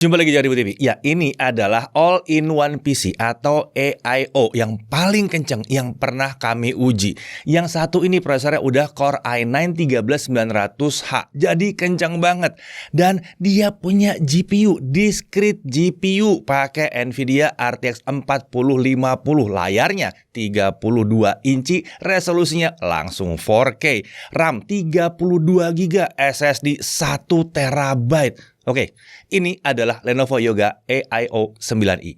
Jumpa lagi di Ribu TV. Ya, ini adalah all-in-one PC atau AIO yang paling kenceng yang pernah kami uji. Yang satu ini prosesornya udah Core i9 13900H. Jadi kenceng banget. Dan dia punya GPU, discrete GPU pakai Nvidia RTX 4050. Layarnya 32 inci, resolusinya langsung 4K. RAM 32GB, SSD 1 TB. Oke, ini adalah Lenovo Yoga AIO 9i.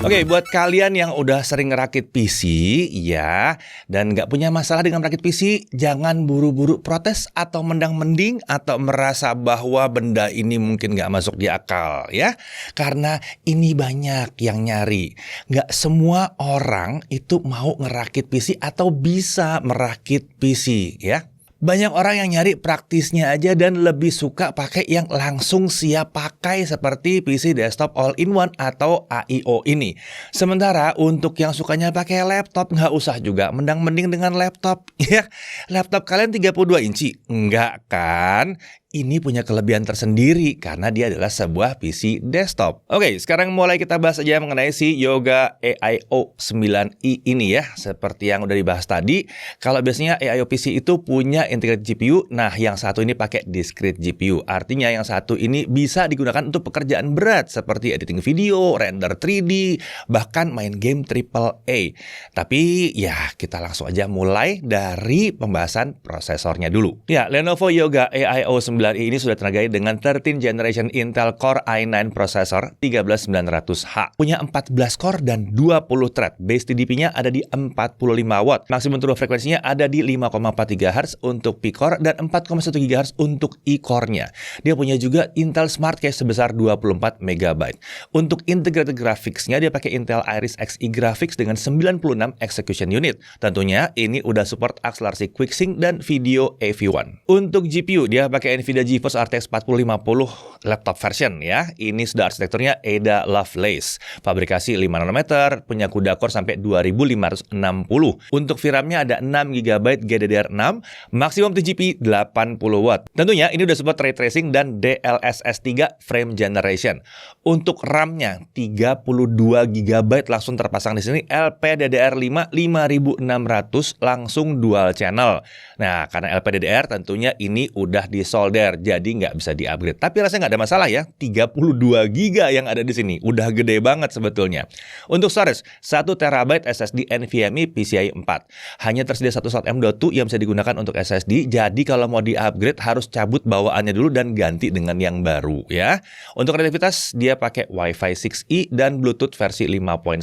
Oke, buat kalian yang udah sering ngerakit PC, ya, dan nggak punya masalah dengan merakit PC, jangan buru-buru protes atau mendang-mending atau merasa bahwa benda ini mungkin nggak masuk di akal, ya. Karena ini banyak yang nyari. Nggak semua orang itu mau ngerakit PC atau bisa merakit PC, ya. Banyak orang yang nyari praktisnya aja dan lebih suka pakai yang langsung siap pakai seperti PC desktop all-in-one atau AIO ini. Sementara untuk yang sukanya pakai laptop, nggak usah juga mendang-mending dengan laptop. Ya, laptop kalian 32 inci? Enggak kan? Ini punya kelebihan tersendiri karena dia adalah sebuah PC desktop. Oke, sekarang mulai kita bahas aja mengenai si Yoga AIO 9i ini ya. Seperti yang udah dibahas tadi, kalau biasanya AIO PC itu punya integrated GPU, nah yang satu ini pakai discrete GPU. Artinya yang satu ini bisa digunakan untuk pekerjaan berat seperti editing video, render 3D, bahkan main game AAA. Tapi ya kita langsung aja mulai dari pembahasan prosesornya dulu. Ya, Lenovo Yoga AIO 9i ini sudah tenagai dengan 13th generation Intel Core i9 processor 13900H. Punya 14 core dan 20 thread. Base TDP-nya ada di 45 watt. Maksimum turbo frekuensinya ada di 5,4 GHz untuk P-core dan 4,1 GHz untuk E-core-nya. Dia punya juga Intel Smart Cache sebesar 24 MB. Untuk integrated graphics-nya dia pakai Intel Iris Xe Graphics dengan 96 execution unit. Tentunya ini udah support akselerasi QuickSync dan video AV1. Untuk GPU dia pakai Nvidia GeForce RTX 4050 laptop version ya. Ini sudah arsitekturnya Ada Lovelace. Fabrikasi 5 nanometer, punya CUDA core sampai 2560. Untuk VRAM-nya ada 6 GB GDDR6, maksimum 2GB 80 watt. Tentunya ini udah support ray tracing dan DLSS 3 frame generation. Untuk RAM-nya 32 GB langsung terpasang di sini, LPDDR5 5600 langsung dual channel. Nah, karena LPDDR tentunya ini udah disolder, jadi nggak bisa di-upgrade. Tapi rasanya nggak ada masalah ya, 32 GB yang ada di sini. Udah gede banget sebetulnya. Untuk storage, 1 TB SSD NVMe PCIe 4. Hanya tersedia satu slot M.2 yang bisa digunakan untuk SSD, jadi kalau mau di-upgrade harus cabut bawaannya dulu dan ganti dengan yang baru ya. Untuk konektivitas, dia pakai Wi-Fi 6E dan Bluetooth versi 5.1.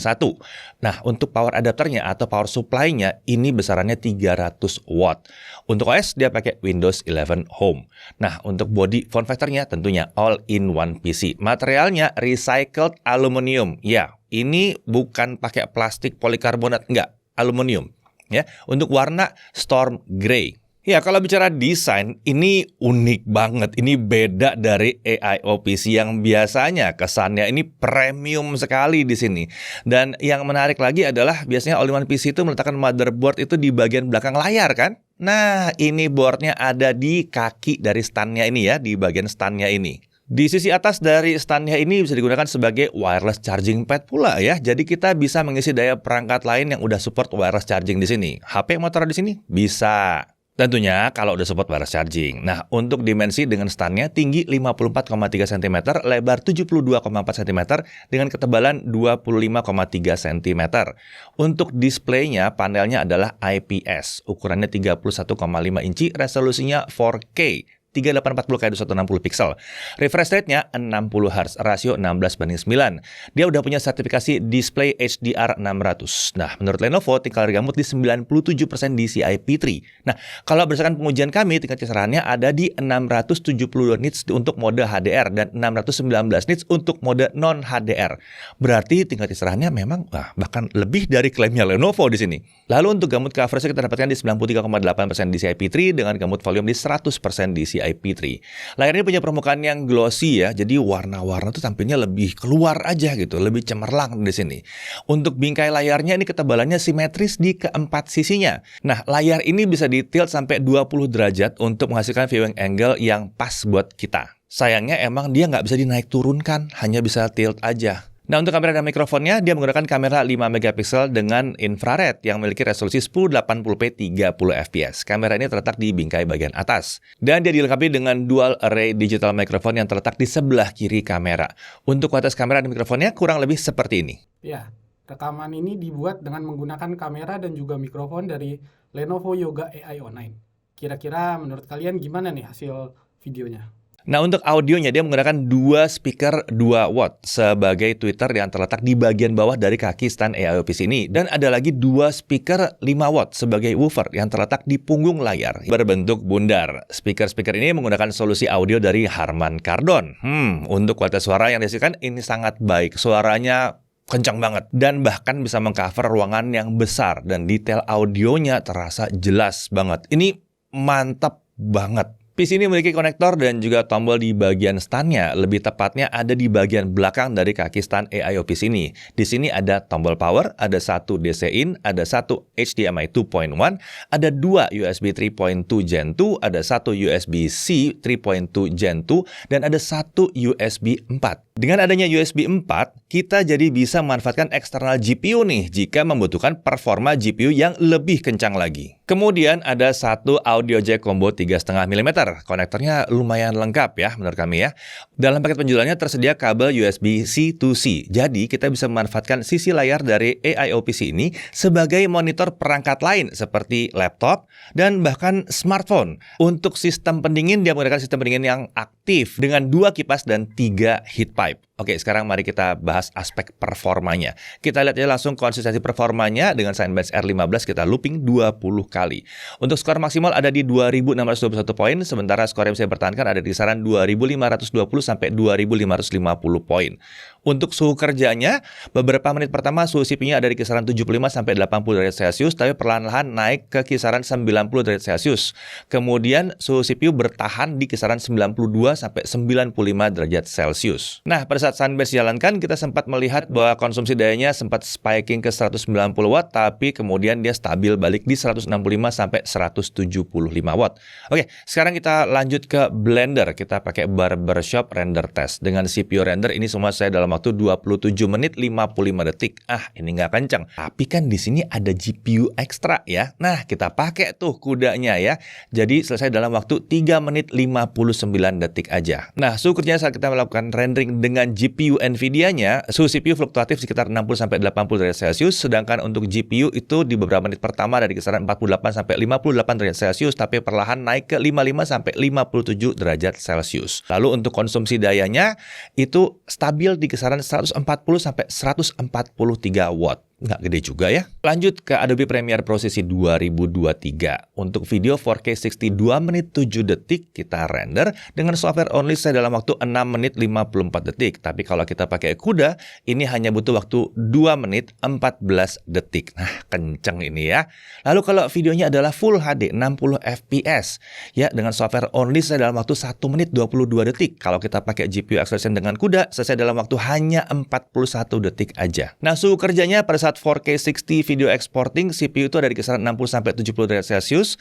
Nah, untuk power adapternya atau power supply-nya, ini besarannya 300 watt. Untuk OS, dia pakai Windows 11 Home. Nah, untuk body form factor-nya tentunya all-in-one PC. Materialnya recycled aluminium. Ya, ini bukan pakai plastik polikarbonat, enggak, aluminium. Ya, untuk warna storm gray. Ya, kalau bicara desain, ini unik banget. Ini beda dari AIO PC yang biasanya kesannya ini premium sekali di sini. Dan yang menarik lagi adalah biasanya all-in-one PC itu meletakkan motherboard itu di bagian belakang layar kan? Nah, ini boardnya ada di kaki dari stand-nya ini ya, di bagian stand-nya ini. Di sisi atas dari stand-nya ini bisa digunakan sebagai wireless charging pad pula ya. Jadi kita bisa mengisi daya perangkat lain yang udah support wireless charging di sini. HP mau taruh di sini? Bisa. Tentunya kalau udah support wireless charging. Nah, untuk dimensi dengan stand-nya tinggi 54,3 cm, lebar 72,4 cm, dengan ketebalan 25,3 cm. Untuk displaynya, panelnya adalah IPS, ukurannya 31,5 inci, resolusinya 4K. 3840x2160 pixel. Refresh rate-nya 60 Hz, rasio 16:9. Dia udah punya sertifikasi display HDR 600. Nah, menurut Lenovo tinggal gamut di 97% DCI P3. Nah, kalau berdasarkan pengujian kami, tingkat kecerahannya ada di 672 nits untuk mode HDR dan 619 nits untuk mode non HDR. Berarti tingkat kecerahannya memang bahkan lebih dari klaimnya Lenovo di sini. Lalu untuk gamut coverage kita dapatkan di 93,8% DCI P3 dengan gamut volume di 100% DCI IP3. Layar ini punya permukaan yang glossy ya, jadi warna-warna tuh tampilnya lebih keluar aja gitu, lebih cemerlang di sini. Untuk bingkai layarnya ini ketebalannya simetris di keempat sisinya. Nah, layar ini bisa di-tilt sampai 20 derajat untuk menghasilkan viewing angle yang pas buat kita. Sayangnya emang dia nggak bisa dinaik turunkan, hanya bisa tilt aja. Nah, untuk kamera dan mikrofonnya, dia menggunakan kamera 5 megapiksel dengan infrared yang memiliki resolusi 1080p 30 fps. Kamera ini terletak di bingkai bagian atas. Dan dia dilengkapi dengan dual array digital microphone yang terletak di sebelah kiri kamera. Untuk kualitas kamera dan mikrofonnya kurang lebih seperti ini. Ya, rekaman ini dibuat dengan menggunakan kamera dan juga mikrofon dari Lenovo Yoga AI09. Kira-kira menurut kalian gimana nih hasil videonya? Nah, untuk audionya dia menggunakan dua speaker 2 watt sebagai tweeter yang terletak di bagian bawah dari kaki stand AIO PC ini. Dan ada lagi dua speaker 5 watt sebagai woofer yang terletak di punggung layar berbentuk bundar. Speaker-speaker ini menggunakan solusi audio dari Harman Kardon. Untuk kualitas suara yang dihasilkan ini sangat baik. Suaranya kencang banget dan bahkan bisa mengcover ruangan yang besar dan detail audionya terasa jelas banget. Ini mantap banget. PC ini memiliki konektor dan juga tombol di bagian stand-nya. Lebih tepatnya ada di bagian belakang dari kaki stand AIO PC ini. Di sini ada tombol power, ada satu DC in, ada satu HDMI 2.1, ada dua USB 3.2 Gen 2, ada satu USB-C 3.2 Gen 2, dan ada satu USB 4. Dengan adanya USB 4, kita jadi bisa memanfaatkan eksternal GPU nih jika membutuhkan performa GPU yang lebih kencang lagi. Kemudian ada satu audio jack combo 3,5 mm. Konektornya lumayan lengkap ya menurut kami ya. Dalam paket penjualannya tersedia kabel USB-C to C. Jadi kita bisa memanfaatkan sisi layar dari AIO PC ini sebagai monitor perangkat lain seperti laptop dan bahkan smartphone. Untuk sistem pendingin dia menggunakan sistem pendingin yang aktif dengan 2 kipas dan 3 heat pipe. Oke, sekarang mari kita bahas aspek performanya. Kita lihat aja langsung konsistensi performanya dengan Cinebench R15 kita looping 20 kali. Untuk skor maksimal ada di 2.621 poin, sementara skor yang bisa dipertahankan ada di kisaran 2.520 sampai 2.550 poin. Untuk suhu kerjanya, beberapa menit pertama suhu CPU-nya ada di kisaran 75 sampai 80 derajat Celcius, tapi perlahan-lahan naik ke kisaran 90 derajat Celcius. Kemudian suhu CPU bertahan di kisaran 92 sampai 95 derajat Celcius. Nah, pada saat Cinebench dijalankan, kita sempat melihat bahwa konsumsi dayanya sempat spiking ke 190 watt, tapi kemudian dia stabil balik di 165 sampai 175 watt. Oke, sekarang kita lanjut ke Blender. Kita pakai Barbershop Render Test. Dengan CPU render ini semua saya dalam waktu 27 menit 55 detik. Ini nggak kencang. Tapi kan di sini ada GPU ekstra ya. Nah, kita pakai tuh kudanya ya. Jadi selesai dalam waktu 3 menit 59 detik aja. Nah, suhu kerjanya saat kita melakukan rendering dengan GPU Nvidia-nya, suhu CPU fluktuatif sekitar 60 sampai 80 derajat Celcius, sedangkan untuk GPU itu di beberapa menit pertama dari kisaran 48 sampai 58 derajat Celcius, tapi perlahan naik ke 55 sampai 57 derajat Celcius. Lalu untuk konsumsi dayanya itu stabil di kisaran 140 sampai 143 watt. Nggak gede juga ya. Lanjut ke Adobe Premiere Pro sesi 2023. Untuk video 4K 62 menit 7 detik kita render dengan software only saya dalam waktu 6 menit 54 detik. Tapi kalau kita pakai CUDA, ini hanya butuh waktu 2 menit 14 detik. Nah, kenceng ini ya. Lalu kalau videonya adalah Full HD 60 fps ya, dengan software only saya dalam waktu 1 menit 22 detik. Kalau kita pakai GPU Acceleration dengan CUDA, selesai dalam waktu hanya 41 detik aja. Nah, suhu kerjanya pada saat 4K 60 video exporting, CPU itu ada di kisaran 60 sampai 70 derajat Celcius,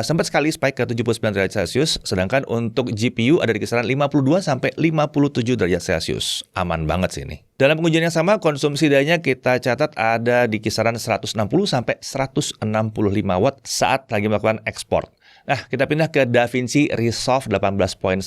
sempat sekali spike ke 79 derajat Celcius, sedangkan untuk GPU ada di kisaran 52 sampai 57 derajat Celcius. Aman banget sih ini. Dalam pengujian yang sama, konsumsi dayanya kita catat ada di kisaran 160 sampai 165 watt saat lagi melakukan ekspor. Nah, kita pindah ke DaVinci Resolve 18.1.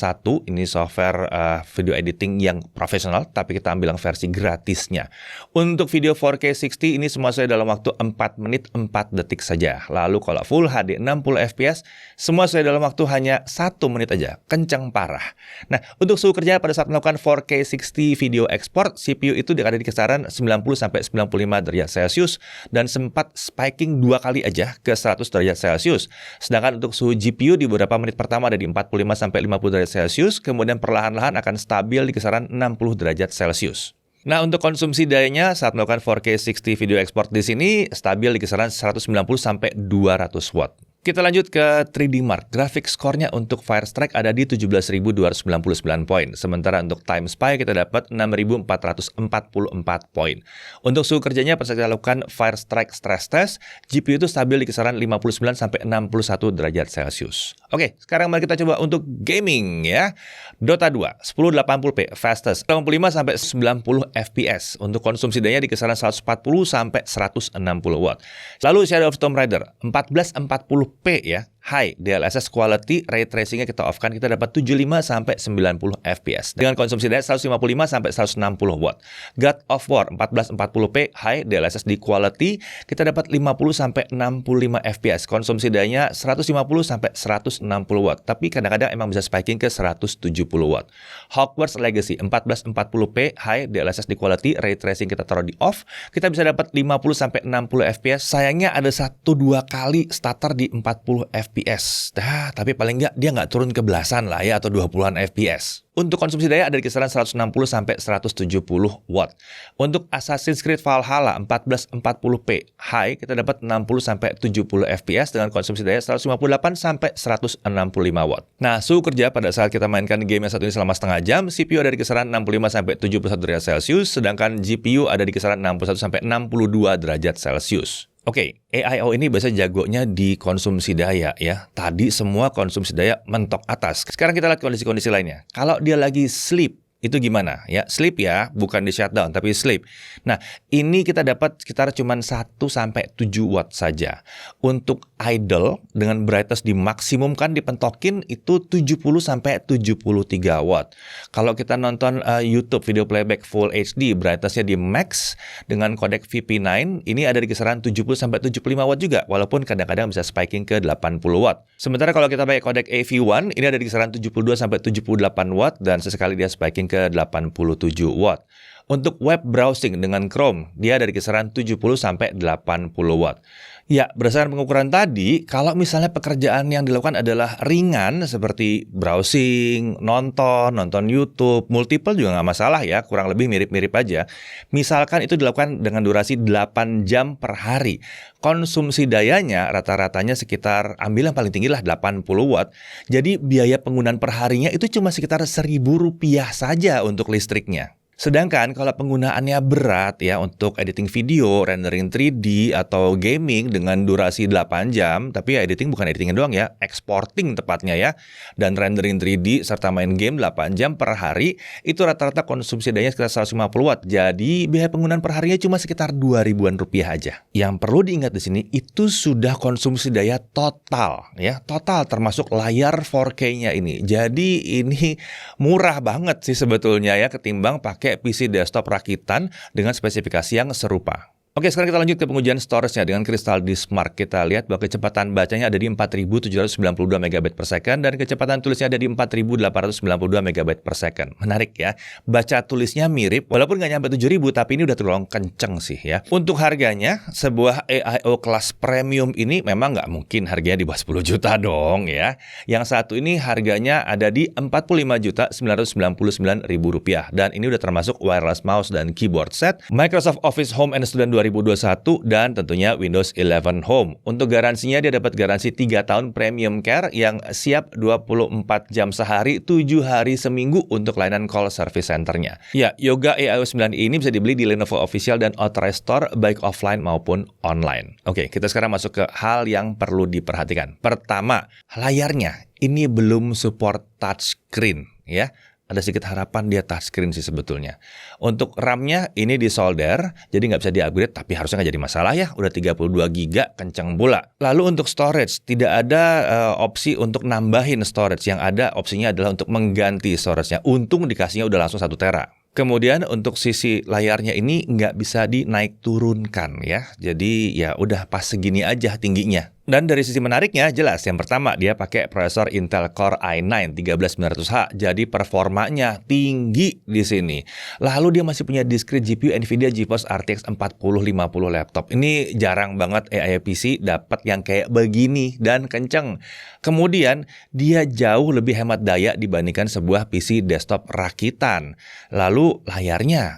Ini software video editing yang profesional, tapi kita ambil yang versi gratisnya. Untuk video 4K 60 ini semua saya dalam waktu 4 menit 4 detik saja. Lalu kalau Full HD 60 fps, semua saya dalam waktu hanya 1 menit aja. Kencang parah. Nah, untuk suhu kerja pada saat melakukan 4K 60 video export, CPU itu ada di kisaran 90 sampai 95 derajat Celcius dan sempat spiking 2 kali aja ke 100 derajat Celcius. Sedangkan untuk suhu GPU di beberapa menit pertama ada di 45 sampai 50 derajat Celcius, kemudian perlahan-lahan akan stabil di kisaran 60 derajat Celcius. Nah, untuk konsumsi dayanya saat melakukan 4K 60 video export di sini stabil di kisaran 190 sampai 200 watt. Kita lanjut ke 3D Mark. Grafik skornya untuk Firestrike ada di 17.299 poin. Sementara untuk Time Spy kita dapat 6.444 poin. Untuk suhu kerjanya pas kita lakukan Firestrike stress test, GPU itu stabil di kisaran 59 sampai 61 derajat Celcius. Oke, sekarang mari kita coba untuk gaming ya. Dota 2 1080p fastest 85 sampai 90 fps. Untuk konsumsi daya di kisaran 140 sampai 160 watt. Lalu Shadow of Tomb Raider 1440p ya, high DLSS quality, ray tracingnya kita off kan, kita dapat 75 sampai 90 fps dengan konsumsi daya 155 sampai 160 watt. God of War 1440p high DLSS di quality, kita dapat 50 sampai 65 fps, konsumsi dayanya 150 sampai 160 watt, tapi kadang-kadang emang bisa spiking ke 170 watt. Hogwarts Legacy 1440p high DLSS di quality, ray tracing kita taruh di off, kita bisa dapat 50 sampai 60 fps. Sayangnya ada 1-2 kali stutter di 40 fps. Tapi paling nggak dia nggak turun ke belasan lah ya, atau 20-an fps. Untuk konsumsi daya ada di kisaran 160 sampai 170 watt. Untuk Assassin's Creed Valhalla 1440p high kita dapat 60 sampai 70 fps dengan konsumsi daya 158 sampai 165 watt. Nah, suhu kerja pada saat kita mainkan game yang satu ini selama setengah jam, CPU ada di kisaran 65 sampai 71 derajat Celcius, sedangkan GPU ada di kisaran 61 sampai 62 derajat Celcius. Oke, AIO ini biasa jagonya di konsumsi daya ya. Tadi semua konsumsi daya mentok atas. Sekarang kita lihat kondisi-kondisi lainnya. Kalau dia lagi sleep, itu gimana ya? Sleep ya, bukan di shutdown tapi sleep. Nah, ini kita dapat sekitar cuma 1 sampai 7 watt saja. Untuk idle dengan brightness dimaksimumkan, dipentokin itu 70 sampai 73 watt. Kalau kita nonton YouTube video playback full HD, brightnessnya di max dengan kodek VP9, ini ada di kisaran 70 sampai 75 watt juga, walaupun kadang-kadang bisa spiking ke 80 watt. Sementara kalau kita pakai kodek AV1, ini ada di kisaran 72 sampai 78 watt dan sesekali dia spiking ke 87 watt. Untuk web browsing dengan Chrome, dia dari kisaran 70 sampai 80 watt. Ya, berdasarkan pengukuran tadi, kalau misalnya pekerjaan yang dilakukan adalah ringan seperti browsing, nonton YouTube, multiple juga nggak masalah ya, kurang lebih mirip-mirip aja. Misalkan itu dilakukan dengan durasi 8 jam per hari. Konsumsi dayanya rata-ratanya sekitar, ambil yang paling tinggi lah 80 watt. Jadi biaya penggunaan per harinya itu cuma sekitar Rp1.000 saja untuk listriknya. Sedangkan kalau penggunaannya berat ya untuk editing video, rendering 3D atau gaming dengan durasi 8 jam, tapi ya editing bukan editingnya doang ya, exporting tepatnya ya, dan rendering 3D serta main game 8 jam per hari, itu rata-rata konsumsi dayanya sekitar 150 watt. Jadi biaya penggunaan per harinya cuma sekitar Rp2.000 aja. Yang perlu diingat di sini itu sudah konsumsi daya total ya, total termasuk layar 4K-nya ini. Jadi ini murah banget sih sebetulnya ya ketimbang pakai PC desktop rakitan dengan spesifikasi yang serupa. Oke, sekarang kita lanjut ke pengujian storage-nya dengan Crystal Disk Mark. Kita lihat bahwa kecepatan bacanya ada di 4.792 MB per second dan kecepatan tulisnya ada di 4.892 MB per second. Menarik ya. Baca tulisnya mirip, walaupun nggak nyampe 7.000, tapi ini udah tergolong kenceng sih ya. Untuk harganya, sebuah AIO kelas premium ini memang nggak mungkin harganya di bawah 10 juta dong ya. Yang satu ini harganya ada di Rp45.999.000 dan ini udah termasuk wireless mouse dan keyboard set, Microsoft Office Home and Student 2021 dan tentunya Windows 11 Home. Untuk garansinya dia dapat garansi 3 tahun Premium Care yang siap 24 jam sehari, 7 hari seminggu untuk layanan call service centernya. Ya, Yoga AIO 9 ini bisa dibeli di Lenovo Official dan Authorized Store baik offline maupun online. Oke, kita sekarang masuk ke hal yang perlu diperhatikan. Pertama, layarnya ini belum support touchscreen ya. Ada sedikit harapan dia touchscreen sih sebetulnya. Untuk RAM-nya ini disolder, jadi nggak bisa di-upgrade, tapi harusnya nggak jadi masalah ya. Udah 32 GB, kenceng pula. Lalu untuk storage, tidak ada opsi untuk nambahin storage. Yang ada opsinya adalah untuk mengganti storage-nya. Untung dikasihnya udah langsung 1 tera. Kemudian untuk sisi layarnya ini nggak bisa dinaik turunkan ya. Jadi ya udah pas segini aja tingginya. Dan dari sisi menariknya jelas yang pertama dia pakai prosesor Intel Core i9 13900H. Jadi performanya tinggi di sini. Lalu dia masih punya discrete GPU Nvidia GeForce RTX 4050 laptop. Ini jarang banget AI PC dapat yang kayak begini dan kenceng. Kemudian dia jauh lebih hemat daya dibandingkan sebuah PC desktop rakitan. Lalu layarnya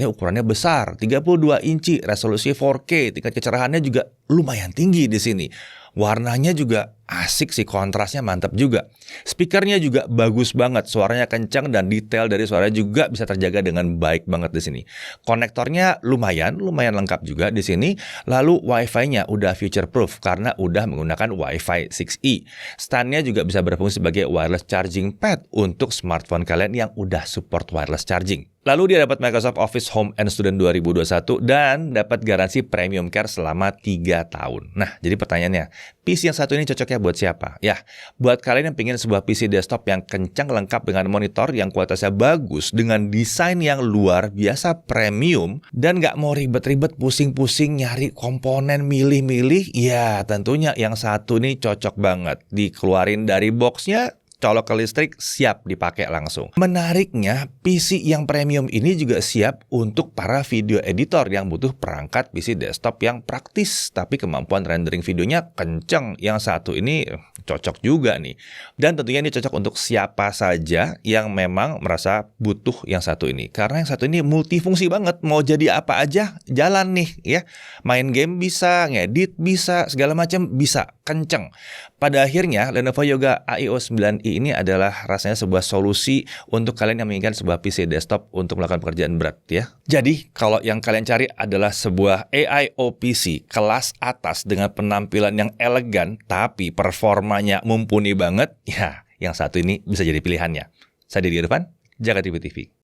ukurannya besar, 32 inci, resolusi 4K, tingkat kecerahannya juga lumayan tinggi di sini. Warnanya juga asik sih, kontrasnya mantap juga. Speakernya juga bagus banget, suaranya kencang dan detail dari suara juga bisa terjaga dengan baik banget di sini. Konektornya lumayan lengkap juga di sini. Lalu Wi-Fi-nya udah future proof karena udah menggunakan Wi-Fi 6E. Stand-nya juga bisa berfungsi sebagai wireless charging pad untuk smartphone kalian yang udah support wireless charging. Lalu dia dapat Microsoft Office Home and Student 2021 dan dapat garansi Premium Care selama 3 tahun. Nah, jadi pertanyaannya, PC yang satu ini cocoknya buat siapa? Ya, buat kalian yang pengen sebuah PC desktop yang kencang lengkap dengan monitor yang kualitasnya bagus, dengan desain yang luar biasa premium, dan nggak mau ribet-ribet pusing-pusing nyari komponen milih-milih, ya tentunya yang satu ini cocok banget. Dikeluarin dari boxnya, colok ke listrik, siap dipakai langsung. Menariknya, PC yang premium ini juga siap untuk para video editor yang butuh perangkat PC desktop yang praktis, tapi kemampuan rendering videonya kenceng. Yang satu ini cocok juga nih. Dan tentunya ini cocok untuk siapa saja yang memang merasa butuh yang satu ini. Karena yang satu ini multifungsi banget, mau jadi apa aja jalan nih ya. Main game bisa, ngedit bisa, segala macam bisa, kenceng. Pada akhirnya, Lenovo Yoga AIO 9i ini adalah rasanya sebuah solusi untuk kalian yang menginginkan sebuah PC desktop untuk melakukan pekerjaan berat ya. Jadi, kalau yang kalian cari adalah sebuah AIO PC kelas atas dengan penampilan yang elegan tapi performanya mumpuni banget, ya yang satu ini bisa jadi pilihannya. Saya Didi Irfan, Jaga TV TV.